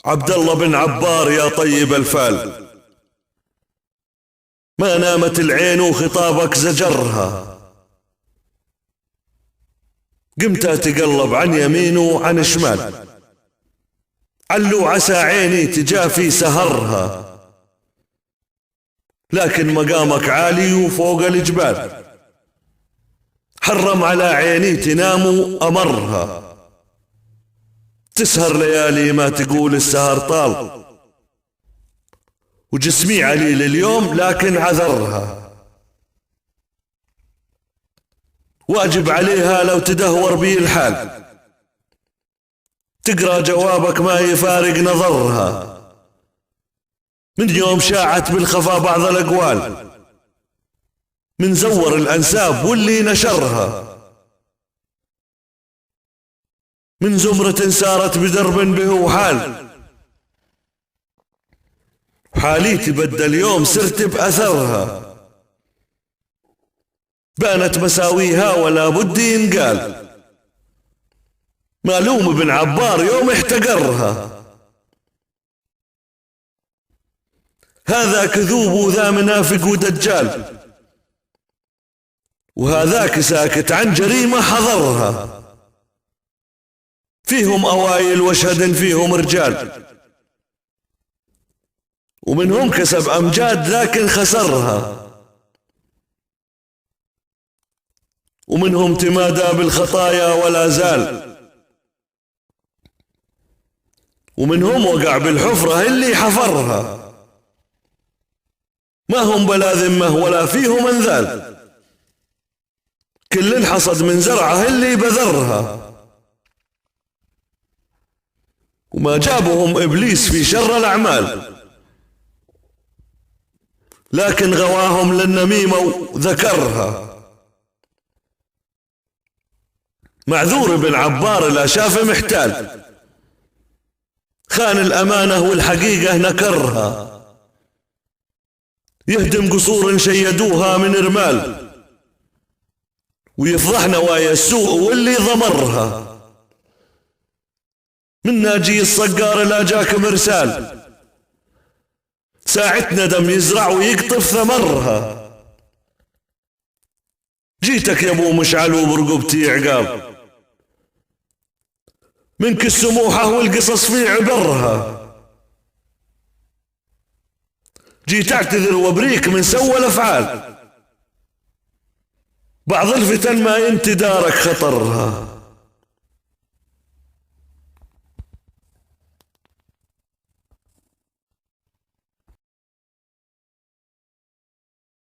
عبد الله بن عبار يا طيب الفال، ما نامت العين وخطابك زجرها. قمت اتقلب عن يمين وعن شمال، علو عسى عيني تجافي سهرها، لكن مقامك عالي وفوق الجبال، حرم على عيني تنام وأمرها. تسهر ليالي ما تقول السهر طال، وجسمي عليل اليوم لكن عذرها. واجب عليها لو تدهور بي الحال، تقرأ جوابك ما يفارق نظرها. من يوم شاعت بالخفا بعض الأقوال، من زور الأنساب واللي نشرها. من زمرة سارت بدرب به وحال، حالي تبدل اليوم سرت بأثرها. بانت مساويها ولا بد ينقال، مالوم بن عبار يوم احتقرها. هذا كذوب وذا منافق ودجال، وهذاك ساكت عن جريمة حضرها. فيهم أوائل واشهد فيهم رجال، ومنهم كسب أمجاد لكن خسرها. ومنهم تمادى بالخطايا ولا زال، ومنهم وقع بالحفرة اللي حفرها. ما هم بلا ذمة ولا فيهم انذال، كل حصد من زرعه اللي بذرها. وما جابهم إبليس في شر الأعمال، لكن غواهم للنميمة وذكرها. معذور بن عبار لا شاف محتال، خان الأمانة والحقيقة نكرها. يهدم قصور شيدوها من رمال، ويفضح نوايا السوء واللي ضمرها. من ناجي الصقار لا جاك مرسال، ساعة ندم يزرع ويقطف ثمرها. جيتك يا ابو مشعل وبرقبتي عقاب، منك السموحة والقصص في عبرها. جيت اعتذر وابريك من سوى الافعال، بعض الفتن ما ينتدارك خطرها.